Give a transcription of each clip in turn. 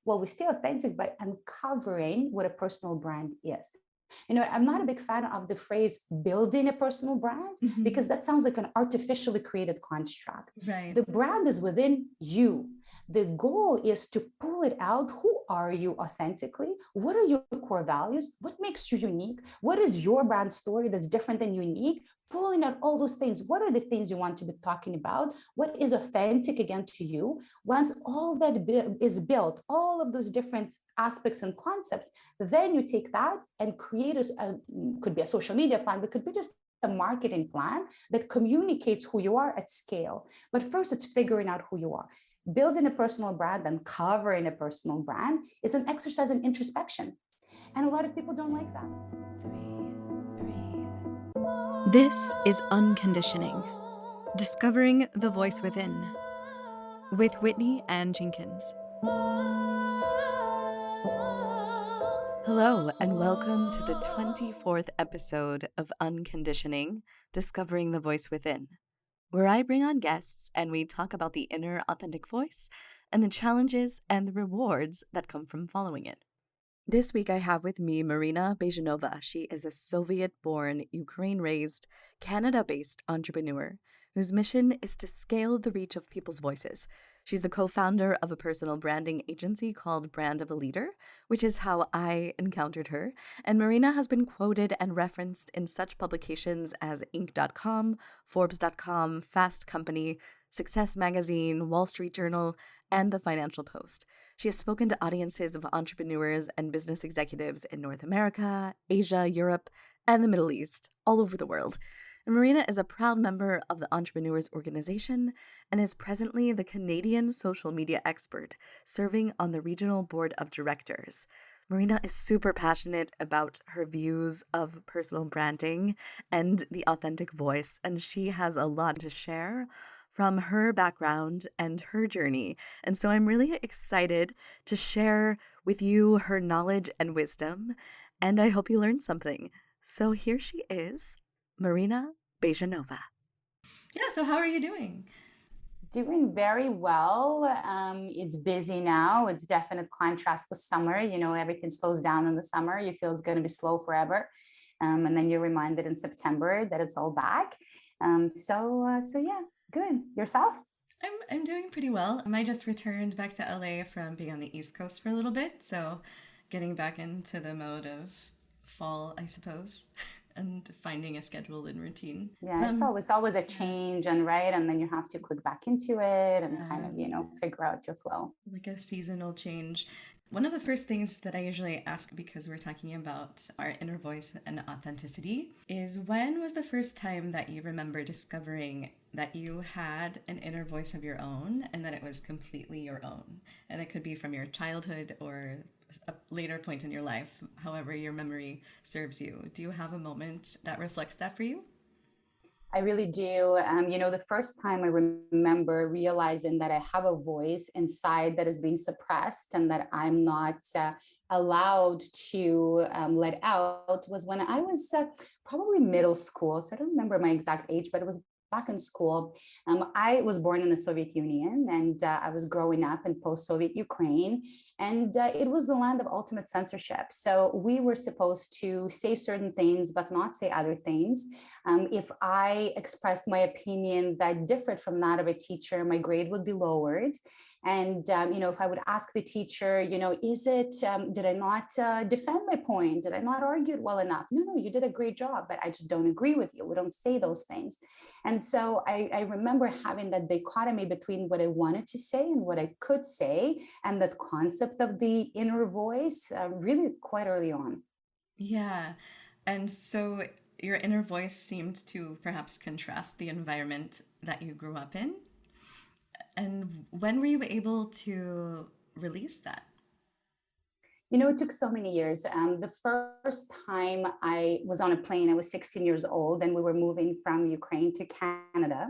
Well, we stay authentic by uncovering what a personal brand is. I'm not a big fan of the phrase building a personal brand because that sounds like an artificially created construct. Right. The brand is within you. The goal is to pull it out. Who are you authentically? What are your core values? What makes you unique? What is your brand story that's different than unique? Pulling out all those things. What are the things you want to be talking about? What is authentic again to you? Once all that is built, all of those different aspects and concepts, then you take that and create could be a social media plan, but could be just a marketing plan that communicates who you are at scale. But first, it's figuring out who you are. Building a personal brand and covering a personal brand is an exercise in introspection. And a lot of people don't like that. This is Unconditioning, Discovering the Voice Within, with Whitney Ann Jenkins. Hello, and welcome to the 24th episode of Unconditioning, Discovering the Voice Within, where I bring on guests and we talk about the inner authentic voice and the challenges and the rewards that come from following it. This week I have with me Marina Byezhanova. She is a Soviet-born, Ukraine-raised, Canada-based entrepreneur whose mission is to scale the reach of people's voices. She's the co-founder of a personal branding agency called Brand of a Leader, which is how I encountered her. And Marina has been quoted and referenced in such publications as Inc.com, Forbes.com, Fast Company, Success Magazine, Wall Street Journal, and The Financial Post. She has spoken to audiences of entrepreneurs and business executives in North America, Asia, Europe, and the Middle East, all over the world. And Marina is a proud member of the Entrepreneurs Organization and is presently the Canadian social media expert, serving on the regional board of directors. Marina is super passionate about her views of personal branding and the authentic voice, and she has a lot to share from her background and her journey. And so I'm really excited to share with you her knowledge and wisdom, and I hope you learned something. So here she is, Marina Byezhanova. Yeah, so how are you doing? Doing very well. It's busy now. It's definite contrast with summer. Everything slows down in the summer. You feel it's going to be slow forever. And then you're reminded in September that it's all back. So yeah, good. Yourself? I'm doing pretty well. I just returned back to LA from being on the East Coast for a little bit, so getting back into the mode of fall, I suppose, and finding a schedule and routine. Yeah, it's always a change, and right, and then you have to click back into it and kind of figure out your flow. Like a seasonal change. One of the first things that I usually ask, because we're talking about our inner voice and authenticity, is when was the first time that you remember discovering that you had an inner voice of your own and that it was completely your own? And it could be from your childhood or a later point in your life, however your memory serves you. Do you have a moment that reflects that for you? I really do. The first time I remember realizing that I have a voice inside that is being suppressed and that I'm not allowed to let out was when I was probably middle school. So I don't remember my exact age, but it was back in school. I was born in the Soviet Union and I was growing up in post-Soviet Ukraine. And it was the land of ultimate censorship. So we were supposed to say certain things, but not say other things. If I expressed my opinion that differed from that of a teacher, my grade would be lowered. And, if I would ask the teacher, did I not defend my point? Did I not argue it well enough? No, you did a great job, but I just don't agree with you. We don't say those things. And so I remember having that dichotomy between what I wanted to say and what I could say, and that concept of the inner voice really quite early on. Yeah. And so your inner voice seemed to perhaps contrast the environment that you grew up in. And when were you able to release that? It took so many years. The first time I was on a plane, I was 16 years old, and we were moving from Ukraine to Canada.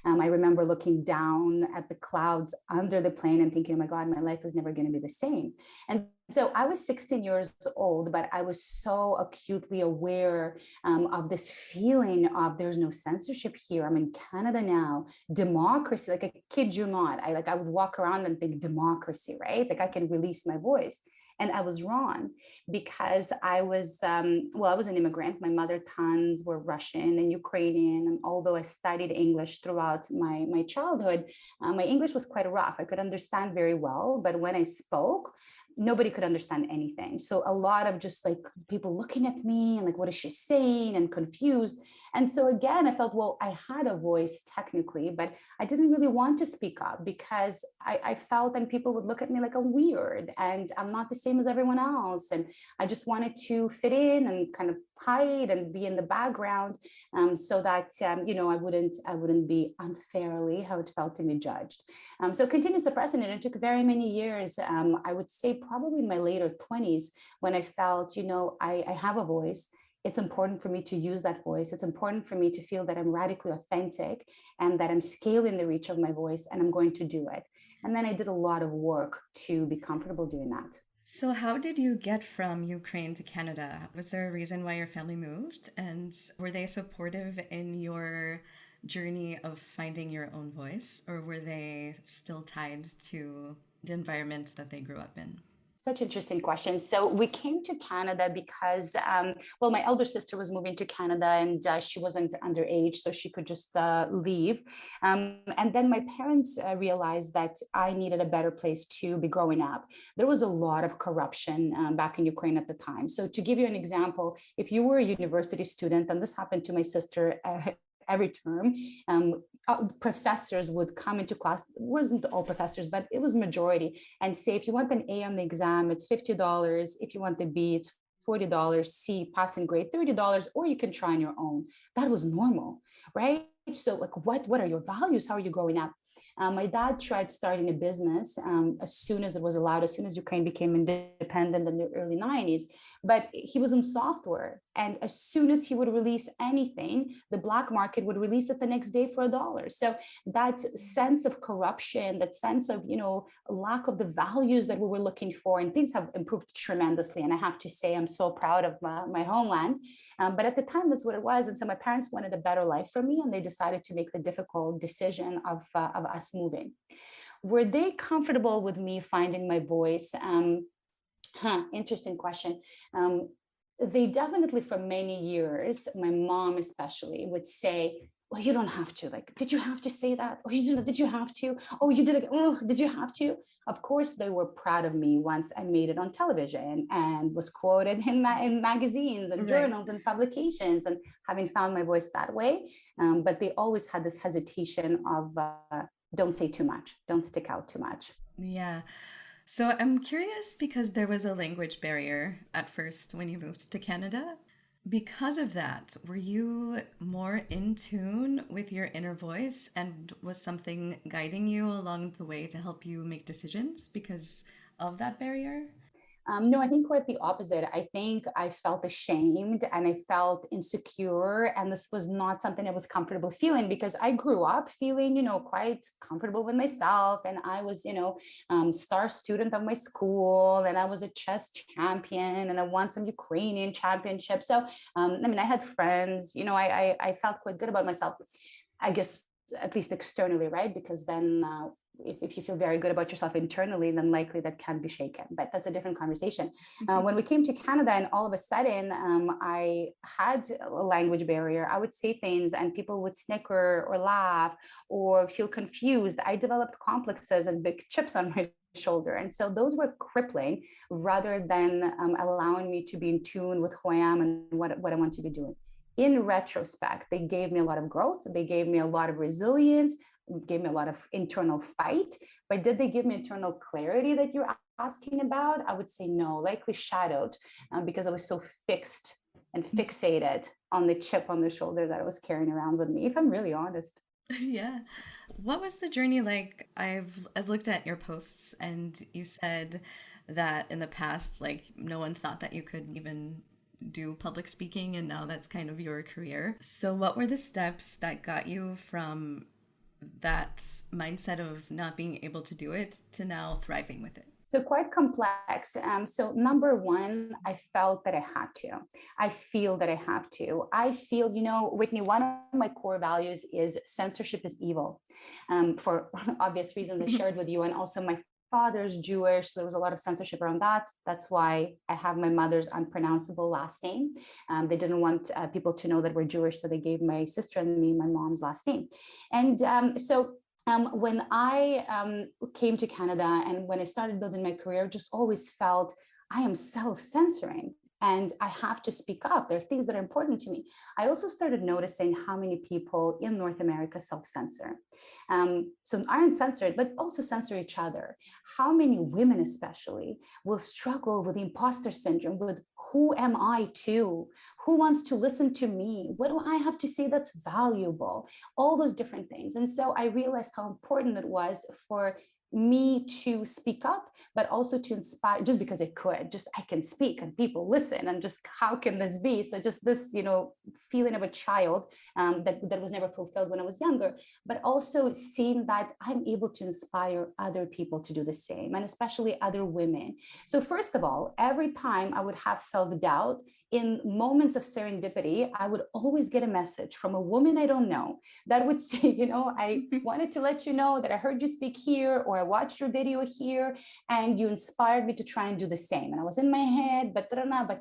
I remember looking down at the clouds under the plane and thinking, oh my God, my life is never going to be the same. And so I was 16 years old, but I was so acutely aware of this feeling of there's no censorship here. I'm in Canada now, democracy. Like, I kid you not, I would walk around and think democracy, right? Like, I can release my voice. And I was wrong, because I was, I was an immigrant. My mother tongues were Russian and Ukrainian. And although I studied English throughout my childhood, my English was quite rough. I could understand very well, but when I spoke, nobody could understand anything. So a lot of just like people looking at me and like, what is she saying, and confused. And so again, I felt, well, I had a voice technically, but I didn't really want to speak up, because I felt, and people would look at me like I'm weird and I'm not the same as everyone else. And I just wanted to fit in and kind of hide and be in the background, so that I wouldn't be unfairly, how it felt, to be judged. So continued suppressing it. It took very many years. I would say probably in my later 20s, when I felt, I have a voice. It's important for me to use that voice. It's important for me to feel that I'm radically authentic and that I'm scaling the reach of my voice, and I'm going to do it. And then I did a lot of work to be comfortable doing that. So, how did you get from Ukraine to Canada? Was there a reason why your family moved? And were they supportive in your journey of finding your own voice, or were they still tied to the environment that they grew up in? Such interesting question. So we came to Canada because, my elder sister was moving to Canada, and she wasn't underage, so she could just leave. And then my parents realized that I needed a better place to be growing up. There was a lot of corruption back in Ukraine at the time. So to give you an example, if you were a university student, and this happened to my sister every term, professors would come into class. It wasn't all professors, but it was majority, and say, if you want an A on the exam, it's $50. If you want the B, it's $40. C, passing grade, $30, or you can try on your own. That was normal, right? So like, what are your values? How are you growing up? My dad tried starting a business as soon as it was allowed, as soon as Ukraine became independent in the early 90s. But he was in software. And as soon as he would release anything, the black market would release it the next day for $1. So that sense of corruption, that sense of, lack of the values that we were looking for, and things have improved tremendously. And I have to say, I'm so proud of my homeland. But at the time, that's what it was. And so my parents wanted a better life for me, and they decided to make the difficult decision of us moving. Were they comfortable with me finding my voice? Interesting question. They definitely, for many years, my mom especially, would say, well, you don't have to. Like, did you have to say that? Or did you have to? Oh, you did it. Oh, did you have to? Of course, they were proud of me once I made it on television and was quoted in magazines and Right. journals and publications, and having found my voice that way. But they always had this hesitation of don't say too much, don't stick out too much. Yeah. So I'm curious because there was a language barrier at first when you moved to Canada. Because of that, were you more in tune with your inner voice, and was something guiding you along the way to help you make decisions because of that barrier? No, I think quite the opposite. I think I felt ashamed and I felt insecure. And this was not something I was comfortable feeling, because I grew up feeling, quite comfortable with myself. And I was, star student of my school, and I was a chess champion, and I won some Ukrainian championships. So, I had friends, I felt quite good about myself, I guess, at least externally, right? Because then if you feel very good about yourself internally, then likely that can be shaken. But that's a different conversation. When we came to Canada, and all of a sudden I had a language barrier, I would say things and people would snicker or laugh or feel confused. I developed complexes and big chips on my shoulder. And so those were crippling, rather than allowing me to be in tune with who I am and what I want to be doing. In retrospect, they gave me a lot of growth. They gave me a lot of resilience, gave me a lot of internal fight. But did they give me internal clarity that you're asking about? I would say no, likely shadowed, because I was so fixed and fixated on the chip on the shoulder that I was carrying around with me, if I'm really honest. Yeah. What was the journey like? I've looked at your posts, and you said that in the past, like, no one thought that you could even do public speaking, and now that's kind of your career. So what were the steps that got you from that mindset of not being able to do it to now thriving with it? So quite complex. So number one, I felt that I had to. I feel that I have to. I feel, Whitney, one of my core values is censorship is evil, for obvious reasons I shared with you. And also my father's Jewish. So there was a lot of censorship around that. That's why I have my mother's unpronounceable last name. They didn't want people to know that we're Jewish. So they gave my sister and me my mom's last name. And when I came to Canada and when I started building my career, just always felt I am self-censoring and I have to speak up. There are things that are important to me. I also started noticing how many people in North America self-censor. So aren't censored, but also censor each other. How many women especially will struggle with the imposter syndrome, with who am I to? Who wants to listen to me? What do I have to say that's valuable? All those different things. And so I realized how important it was for me to speak up, but also to inspire, just because I could, just I can speak and people listen, and just how can this be? So just this, feeling of a child that was never fulfilled when I was younger, but also seeing that I'm able to inspire other people to do the same, and especially other women. So first of all, every time I would have self-doubt, in moments of serendipity, I would always get a message from a woman I don't know that would say, I wanted to let you know that I heard you speak here, or I watched your video here, and you inspired me to try and do the same. And I was in my head, but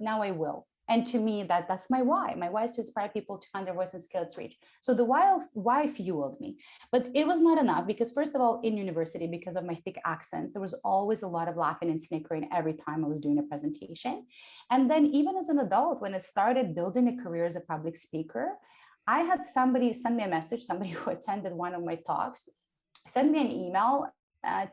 now I will. And to me, that's my why. My why is to inspire people to find their voice and scale its reach. So the why fueled me. But it was not enough, because first of all, in university, because of my thick accent, there was always a lot of laughing and snickering every time I was doing a presentation. And then even as an adult, when I started building a career as a public speaker, I had somebody send me a message, somebody who attended one of my talks, send me an email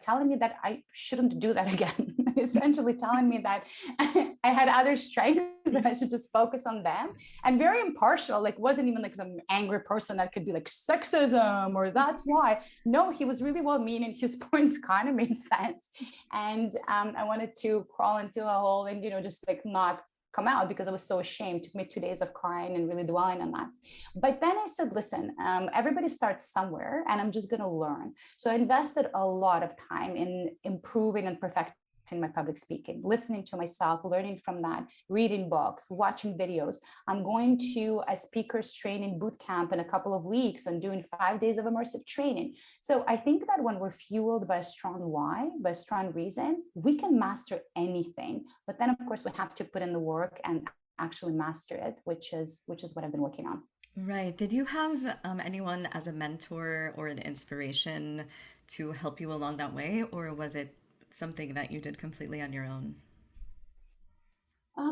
telling me that I shouldn't do that again, essentially telling me that I had other strengths and I should just focus on them. And very impartial, like wasn't even like some angry person that could be like sexism or that's why. No, he was really well meaning. His points kind of made sense. And I wanted to crawl into a hole and, just like not come out, because I was so ashamed. It took me 2 days of crying and really dwelling on that. But then I said, listen, everybody starts somewhere and I'm just going to learn. So I invested a lot of time in improving and perfecting my public speaking, listening to myself, learning from that, reading books, watching videos. I'm going to a speakers training boot camp in a couple of weeks and doing 5 days of immersive training. So I think that when we're fueled by a strong why, by a strong reason, we can master anything. But then, of course, we have to put in the work and actually master it, which is what I've been working on. Right. Did you have anyone as a mentor or an inspiration to help you along that way, or was it something that you did completely on your own?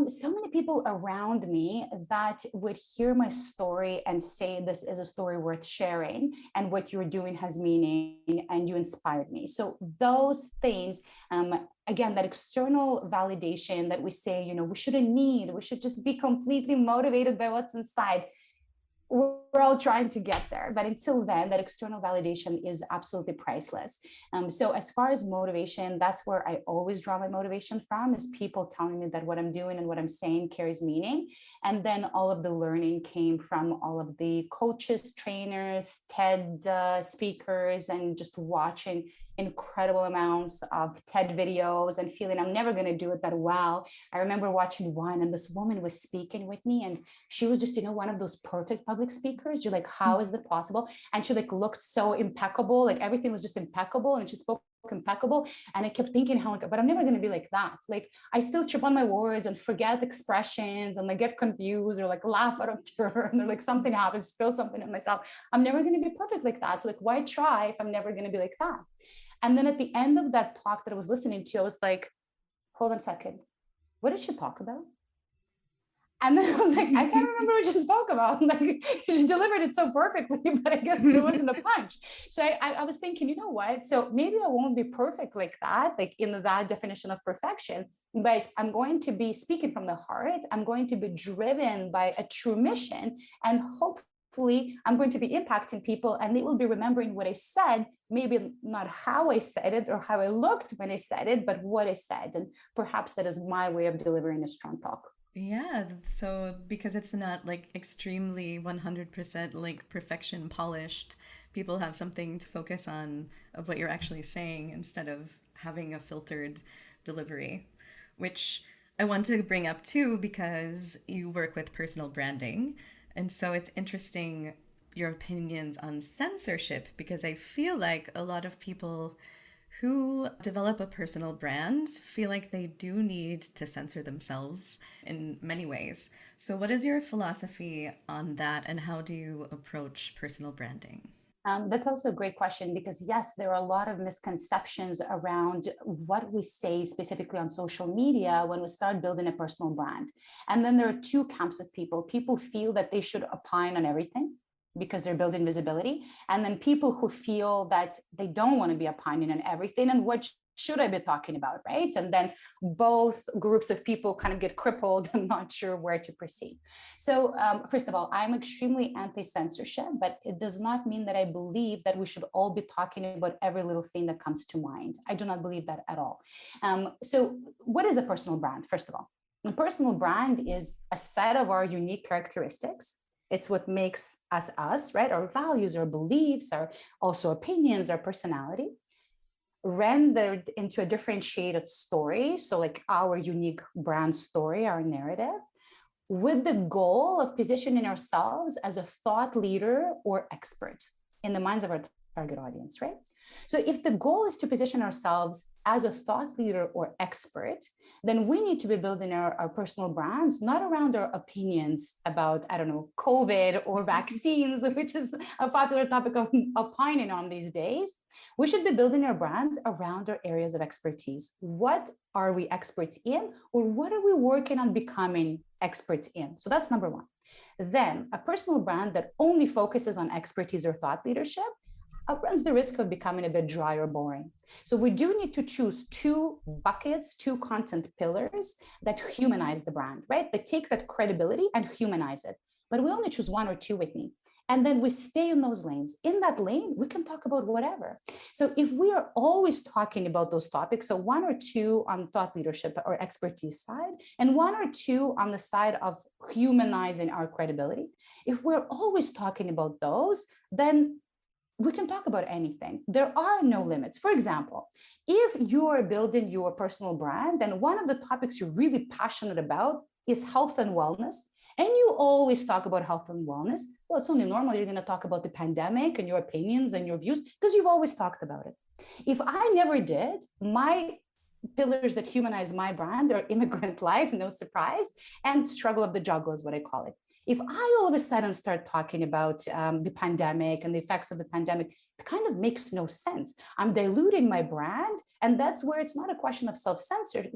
So many people around me that would hear my story and say, this is a story worth sharing, and what you're doing has meaning, and you inspired me. So those things, again, that external validation that we say, we shouldn't need, we should just be completely motivated by what's inside. We're all trying to get there, but until then, that external validation is absolutely priceless. So as far as motivation, that's where I always draw my motivation from, is people telling me that what I'm doing and what I'm saying carries meaning. And then all of the learning came from all of the coaches, trainers, TED speakers, and just watching incredible amounts of TED videos and feeling I'm never going to do it that well. I remember watching one, and this woman was speaking with me, and she was just, one of those perfect public speakers. You're like, how is that possible? And she like looked so impeccable, like everything was just impeccable, and she spoke impeccable. And I kept thinking how, but I'm never going to be like that. Like I still trip on my words and forget expressions and like get confused or like laugh out of turn or like something happens, spill something on myself. I'm never going to be perfect like that. So like, why try if I'm never going to be like that? And then at the end of that talk that I was listening to, I was like, hold on a second. What did she talk about? And then I was like, I can't remember what she spoke about. Like she delivered it so perfectly, but I guess there wasn't a punch. So I was thinking, you know what? So maybe I won't be perfect like that, like in that definition of perfection, but I'm going to be speaking from the heart. I'm going to be driven by a true mission, and hopefully hopefully I'm going to be impacting people and they will be remembering what I said, maybe not how I said it or how I looked when I said it, but what I said. And perhaps that is my way of delivering a strong talk. Yeah, so because it's not like extremely 100% like perfection polished, people have something to focus on of what you're actually saying instead of having a filtered delivery, which I want to bring up too because you work with personal branding. And so it's interesting your opinions on censorship because I feel like a lot of people who develop a personal brand feel like they do need to censor themselves in many ways. So, what is your philosophy on that, and how do you approach personal branding? That's also a great question because, yes, there are a lot of misconceptions around what we say specifically on social media when we start building a personal brand. And then there are two camps of people. People feel that they should opine on everything because they're building visibility. And then people who feel that they don't want to be opining on everything and what should I be talking about, right? And then both groups of people kind of get crippled and not sure where to proceed. So, first of all, I'm extremely anti-censorship, but it does not mean that I believe that we should all be talking about every little thing that comes to mind. I do not believe that at all. So, what is a personal brand? First of all, a personal brand is a set of our unique characteristics. It's what makes us us, right? Our values, our beliefs, our also opinions, our personality, rendered into a differentiated story. So, like our unique brand story, our narrative, with the goal of positioning ourselves as a thought leader or expert in the minds of our target audience, right? So if the goal is to position ourselves as a thought leader or expert, then we need to be building our personal brands, not around our opinions about, I don't know, COVID or vaccines, which is a popular topic of opining on these days. We should be building our brands around our areas of expertise. What are we experts in, or what are we working on becoming experts in? So that's number one. Then a personal brand that only focuses on expertise or thought leadership runs the risk of becoming a bit dry or boring. So we do need to choose two buckets, two content pillars that humanize the brand, right? They take that credibility and humanize it. But we only choose one or two with me. And then we stay in those lanes. In that lane, we can talk about whatever. So if we are always talking about those topics, so one or two on thought leadership or expertise side, and one or two on the side of humanizing our credibility, if we're always talking about those, then we can talk about anything. There are no limits. For example, if you are building your personal brand and one of the topics you're really passionate about is health and wellness, and you always talk about health and wellness, well, it's only normal you're going to talk about the pandemic and your opinions and your views because you've always talked about it. If I never did, my pillars that humanize my brand are immigrant life, no surprise, and struggle of the juggle is what I call it. If I all of a sudden start talking about the pandemic and the effects of the pandemic, it kind of makes no sense. I'm diluting my brand. And that's where it's not a question of self-censoring.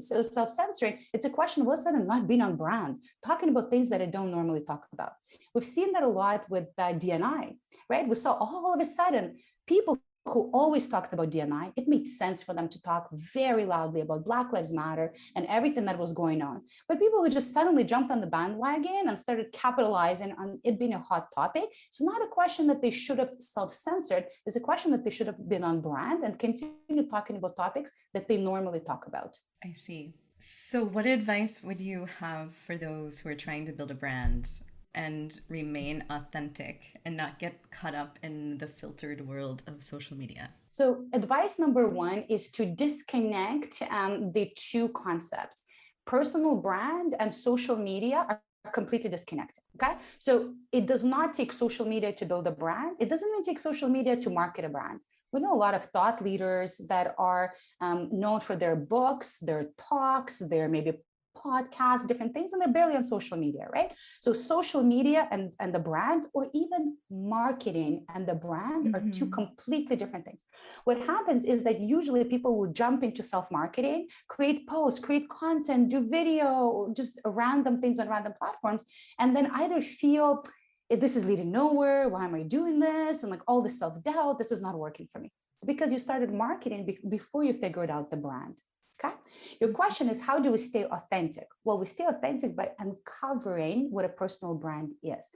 It's a question of all of a sudden not being on brand, talking about things that I don't normally talk about. We've seen that a lot with DNI, right? We saw all of a sudden people who always talked about DNI, it made sense for them to talk very loudly about Black Lives Matter and everything that was going on. But people who just suddenly jumped on the bandwagon and started capitalizing on it being a hot topic, it's not a question that they should have self-censored. It's a question that they should have been on brand and continue talking about topics that they normally talk about. I see. So, what advice would you have for those who are trying to build a brand and remain authentic and not get caught up in the filtered world of social media? So, advice number one is to disconnect the two concepts. Personal brand and social media are completely disconnected. Okay. So, it does not take social media to build a brand, it doesn't even take social media to market a brand. We know a lot of thought leaders that are known for their books, their talks, their maybe podcasts, different things, and they're barely on social media, right? So social media and the brand, or even marketing and the brand are two completely different things. What happens is that usually people will jump into self-marketing, create posts, create content, do video, just random things on random platforms, and then either feel if this is leading nowhere, why am I doing this? And like all this self-doubt, this is not working for me. It's because you started marketing before you figured out the brand. Okay. Your question is, how do we stay authentic? Well, we stay authentic by uncovering what a personal brand is.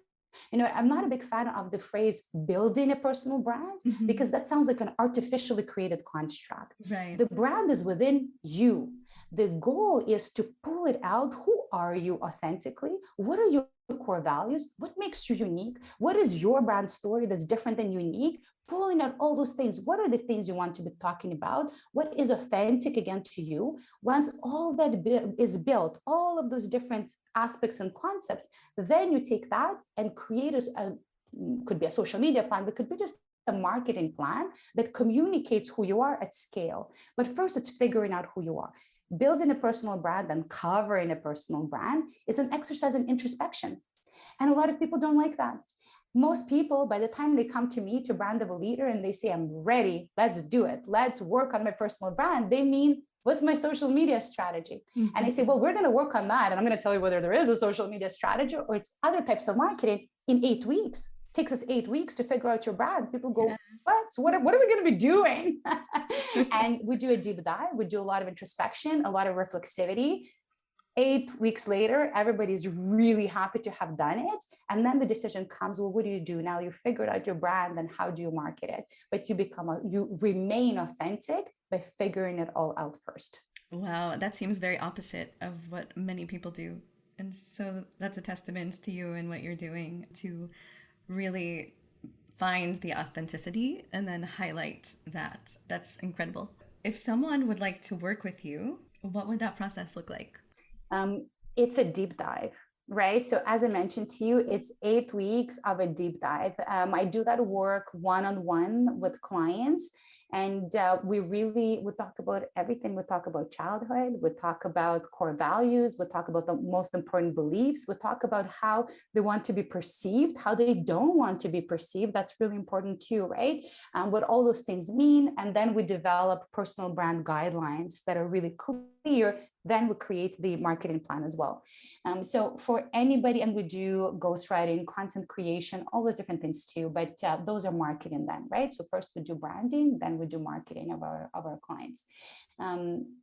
I'm not a big fan of the phrase building a personal brand Hmm. because that sounds like an artificially created construct. Right. The brand is within you. The goal is to pull it out. Who are you authentically? What are your core values? What makes you unique? What is your brand story that's different and unique? Pulling out all those things. What are the things you want to be talking about? What is authentic again to you? Once all that is built, all of those different aspects and concepts, then you take that and create could be a social media plan, but could be just a marketing plan that communicates who you are at scale. But first, it's figuring out who you are. Building a personal brand and covering a personal brand is an exercise in introspection. And a lot of people don't like that. Most people, by the time they come to me to brand of a leader and they say, I'm ready, let's do it, let's work on my personal brand, they mean, what's my social media strategy? And I say, Hmm. well, we're going to work on that. And I'm going to tell you whether there is a social media strategy or it's other types of marketing in 8 weeks. It takes us 8 weeks to figure out your brand. People Yeah. go, what? So what are we going to be doing? And we do a deep dive. We do a lot of introspection, a lot of reflexivity. 8 weeks later, everybody's really happy to have done it. And then the decision comes, well, what do you do now? You figured out your brand and how do you market it? But you remain authentic by figuring it all out first. Wow, that seems very opposite of what many people do. And so that's a testament to you and what you're doing to really find the authenticity and then highlight that. That's incredible. If someone would like to work with you, what would that process look like? um, it's a deep dive, right? So as I mentioned to you, it's 8 weeks of a deep dive. I do that work one-on-one with clients. And we talk about everything. We talk about childhood. We talk about core values. We talk about the most important beliefs. We talk about how they want to be perceived, how they don't want to be perceived. That's really important too, right? What all those things mean. And then we develop personal brand guidelines that are really clear. Then we create the marketing plan as well. So for anybody, and we do ghostwriting, content creation, all those different things too, but those are marketing then, right? So first we do branding, then we do marketing of our clients. Um,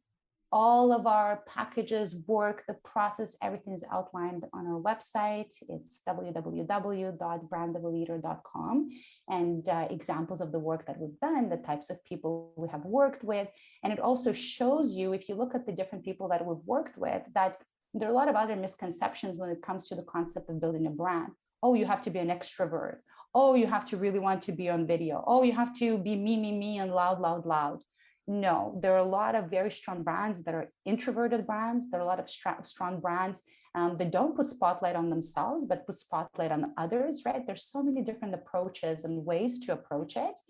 all of our packages work, the process, everything is outlined on our website. It's www.brandofaleader.com, and examples of the work that we've done, the types of people we have worked with. And it also shows you, if you look at the different people that we've worked with, that there are a lot of other misconceptions when it comes to the concept of building a brand. Oh, you have to be an extrovert. Oh, you have to really want to be on video. Oh, you have to be me, and loud, loud, loud. No, there are a lot of very strong brands that are introverted brands. There are a lot of strong brands that don't put spotlight on themselves, but put spotlight on others, right? There's so many different approaches and ways to approach it.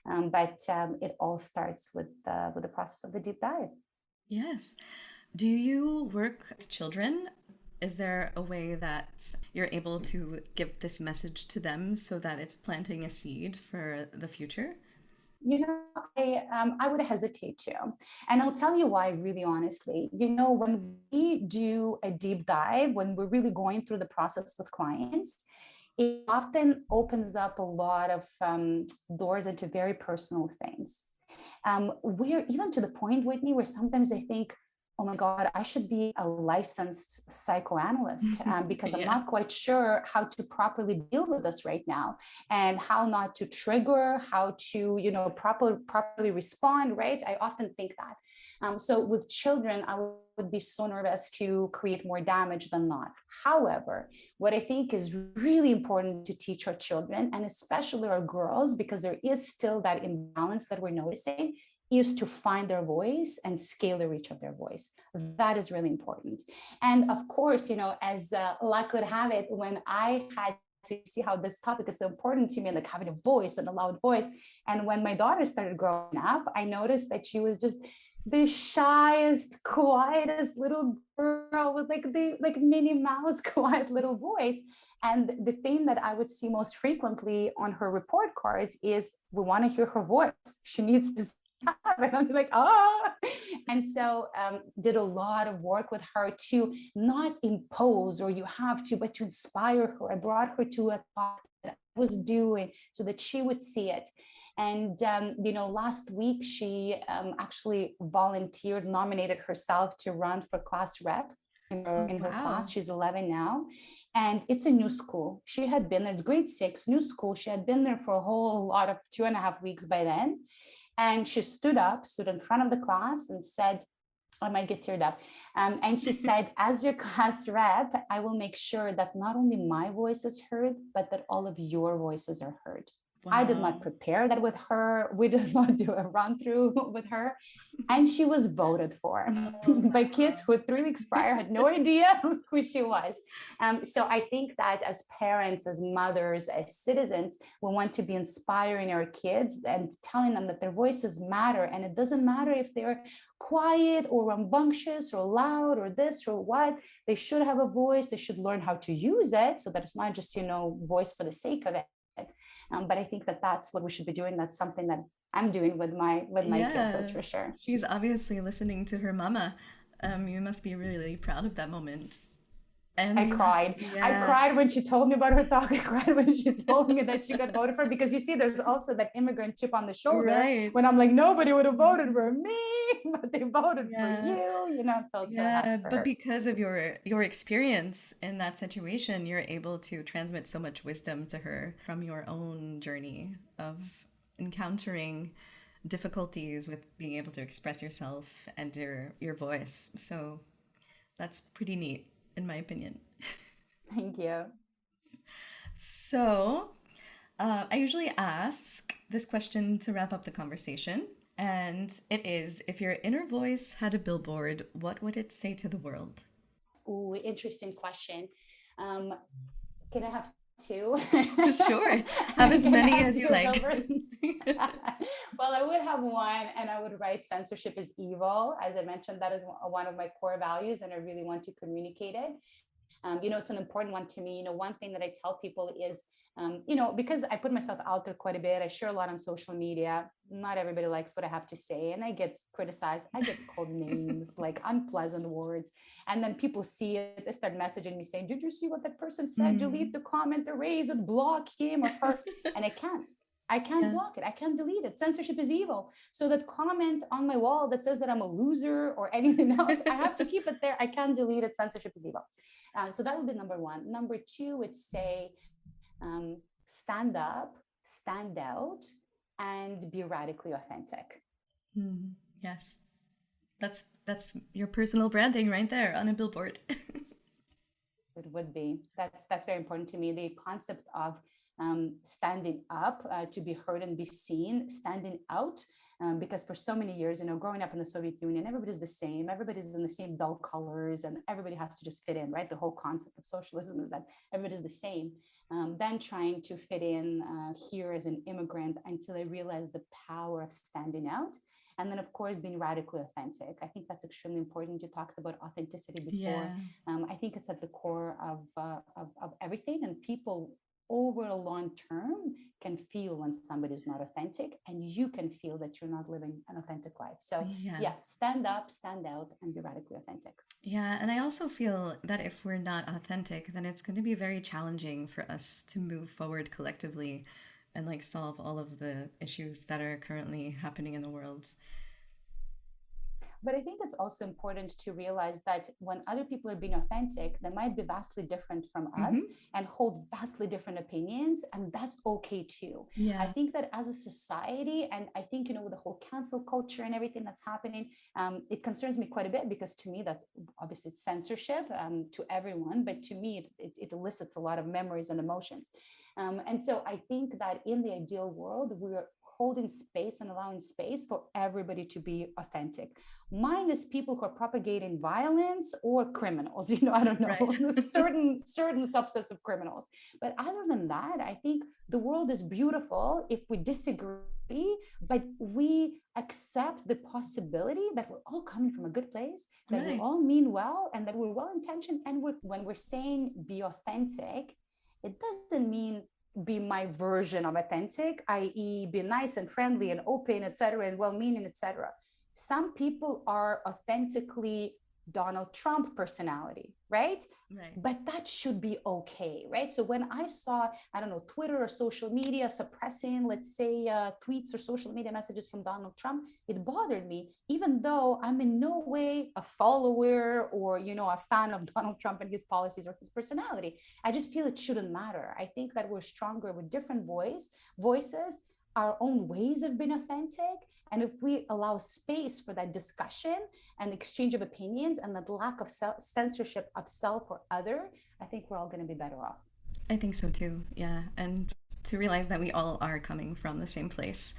But it all starts with the process of the deep dive. Yes. Do you work with children? Is there a way that you're able to give this message to them so that it's planting a seed for the future? I would hesitate to, and I'll tell you why. Really, honestly, when we do a deep dive, when we're really going through the process with clients, it often opens up a lot of doors into very personal things. We're even to the point, Whitney, where sometimes I think, oh my God, I should be a licensed psychoanalyst because I'm Yeah. not quite sure how to properly deal with this right now and how not to trigger, how to, properly respond, right? I often think that. So with children, I would be so nervous to create more damage than not. However, what I think is really important to teach our children, and especially our girls, because there is still that imbalance that we're noticing, is to find their voice and scale the reach of their voice. That is really important. And of course, as luck would have it, when I had to see how this topic is so important to me, like having a voice and a loud voice. And when my daughter started growing up, I noticed that she was just the shyest, quietest little girl with like Minnie Mouse quiet little voice. And the thing that I would see most frequently on her report cards is, we want to hear her voice. She needs to and I'm like, ah. And so did a lot of work with her to not impose or you have to, but to inspire her. I brought her to a talk that I was doing so that she would see it. And, last week she actually volunteered, nominated herself to run for class rep Oh, in her class. wow. She's 11 now. And it's a new school. She had been there, it's grade 6, new school. She had been there for a whole lot of 2.5 weeks by then. And she stood in front of the class and said, I might get teared up. And she said, as your class rep, I will make sure that not only my voice is heard, but that all of your voices are heard. I did not Wow. prepare that with her. We did not do a run through with her. And she was voted for Oh, by kids wow. who 3 weeks prior had no idea who she was. So I think that as parents, as mothers, as citizens, we want to be inspiring our kids and telling them that their voices matter. And it doesn't matter if they're quiet or rambunctious or loud or this or what. They should have a voice. They should learn how to use it so that it's not just, voice for the sake of it. But I think that that's what we should be doing. That's something that I'm doing with my kids. That's Yeah. for sure. She's obviously listening to her mama. You must be really proud of that moment. And I you, cried. I yeah, cried when she told me about her talk. I cried when she told me that she got voted for, because you see, there's also that immigrant chip on the shoulder right. when I'm like, nobody would have voted for me, but they voted for Yeah. you. I felt so happy Yeah, for but her. because of your experience in that situation, you're able to transmit so much wisdom to her from your own journey of encountering difficulties with being able to express yourself and your voice. So that's pretty neat, in my opinion. Thank you. So, I usually ask this question to wrap up the conversation, and it is, if your inner voice had a billboard, what would it say to the world? Ooh, interesting question. Um, can I have two? Sure, have I as can many have as you two like. billboards. Well, I would have one, and I would write censorship is evil. As I mentioned, that is one of my core values, and I really want to communicate it. It's an important one to me. One thing that I tell people is, because I put myself out there quite a bit, I share a lot on social media. Not everybody likes what I have to say, and I get criticized. I get called names, like unpleasant words. And then people see it, they start messaging me saying, did you see what that person said? Delete Mm. the comment, erase it, block him or her. And I can't. I can't Yeah. block it. I can't delete it. Censorship is evil. So that comment on my wall that says that I'm a loser or anything else, I have to keep it there. I can't delete it. Censorship is evil. So that would be number one. Number two would say, stand up, stand out, and be radically authentic. Mm. Yes, that's your personal branding right there on a billboard. It would be. That's very important to me. The concept of standing up to be heard and be seen, standing out. Because for so many years, growing up in the Soviet Union, everybody's the same. Everybody's in the same dull colors, and everybody has to just fit in, right? The whole concept of socialism is that everybody's the same. Then trying to fit in here as an immigrant until I realized the power of standing out. And then, of course, being radically authentic. I think that's extremely important. You talked about authenticity before. Yeah. I think it's at the core of everything, and people over a long term can feel when somebody is not authentic, and you can feel that you're not living an authentic life. So Yeah. yeah, stand up, stand out, and be radically authentic. Yeah, and I also feel that if we're not authentic, then it's going to be very challenging for us to move forward collectively and like solve all of the issues that are currently happening in the world. But I think it's also important to realize that when other people are being authentic, they might be vastly different from us Hmm. and hold vastly different opinions. And that's okay too. I Yeah. think that as a society, and I think, with the whole cancel culture and everything that's happening, it concerns me quite a bit, because to me, that's obviously it's censorship to everyone. But to me, it elicits a lot of memories and emotions. And so I think that in the ideal world, we're holding space and allowing space for everybody to be authentic, minus people who are propagating violence or criminals. I don't know, Right. certain subsets of criminals. But other than that, I think the world is beautiful if we disagree, but we accept the possibility that we're all coming from a good place, that we Right. all mean well, and that we're well intentioned. And when we're saying be authentic, it doesn't mean be my version of authentic, i.e., be nice and friendly and open, etc., and well-meaning, etc. Some people are authentically Donald Trump personality, right? Right. But that should be okay, right? So when I saw, I don't know, Twitter or social media suppressing, let's say, tweets or social media messages from Donald Trump, it bothered me, even though I'm in no way a follower or, a fan of Donald Trump and his policies or his personality. I just feel it shouldn't matter. I think that we're stronger with different voices, our own ways of being authentic. And if we allow space for that discussion and exchange of opinions and that lack of censorship of self or other, I think we're all going to be better off. I think so too, yeah. And to realize that we all are coming from the same place.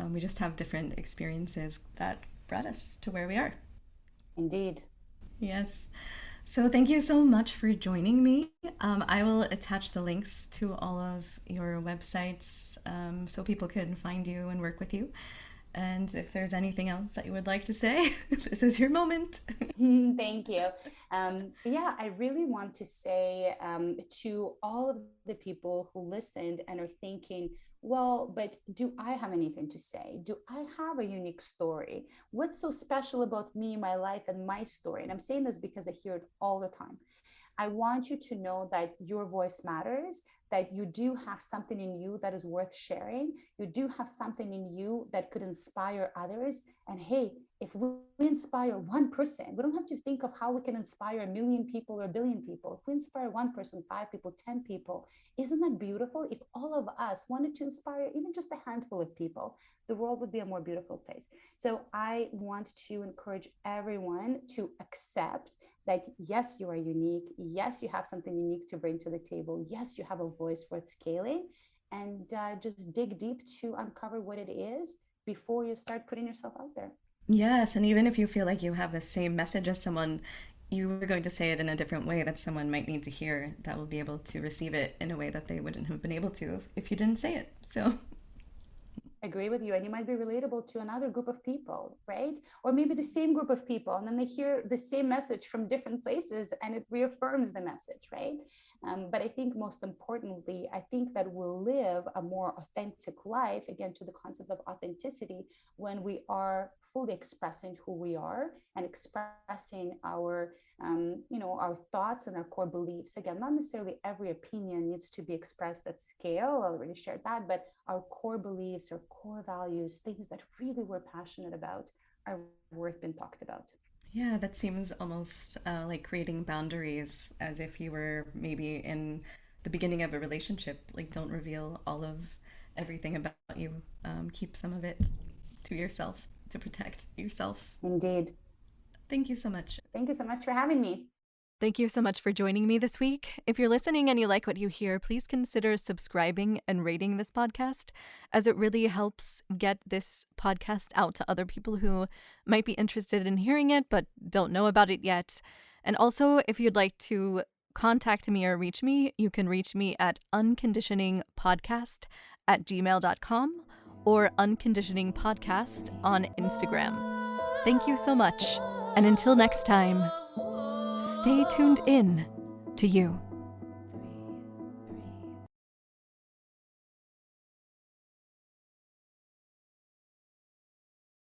We just have different experiences that brought us to where we are. Indeed. Yes. So thank you so much for joining me. I will attach the links to all of your websites so people can find you and work with you. And if there's anything else that you would like to say, this is your moment. Thank you. Yeah, I really want to say to all of the people who listened and are thinking, well, but do I have anything to say? Do I have a unique story? What's so special about me, my life, and my story? And I'm saying this because I hear it all the time. I want you to know that your voice matters, that you do have something in you that is worth sharing. You do have something in you that could inspire others. And hey, if we inspire one person, we don't have to think of how we can inspire 1 million people or 1 billion people. If we inspire one person, 5 people, 10 people, isn't that beautiful? If all of us wanted to inspire even just a handful of people, the world would be a more beautiful place. So I want to encourage everyone to accept that yes, you are unique. Yes, you have something unique to bring to the table. Yes, you have a voice worth scaling, and just dig deep to uncover what it is before you start putting yourself out there. Yes, and even if you feel like you have the same message as someone, you are going to say it in a different way that someone might need to hear that will be able to receive it in a way that they wouldn't have been able to if you didn't say it. So agree with you, and you might be relatable to another group of people, right? Or maybe the same group of people, and then they hear the same message from different places and it reaffirms the message, right? But I think most importantly, I think that we'll live a more authentic life, again, to the concept of authenticity, when we are fully expressing who we are and expressing our thoughts and our core beliefs. Again, not necessarily every opinion needs to be expressed at scale. I already shared that, but our core beliefs, our core values, things that really we're passionate about, are worth being talked about. yeah, that seems almost like creating boundaries as if you were maybe in the beginning of a relationship. Like, don't reveal all of everything about you. Keep some of it to yourself to protect yourself. Indeed. Thank you so much. Thank you so much for having me. Thank you so much for joining me this week. If you're listening and you like what you hear, please consider subscribing and rating this podcast, as it really helps get this podcast out to other people who might be interested in hearing it but don't know about it yet. And also, if you'd like to contact me or reach me, you can reach me at unconditioningpodcast@gmail.com or unconditioningpodcast on Instagram. Thank you so much. And until next time, stay tuned in to you.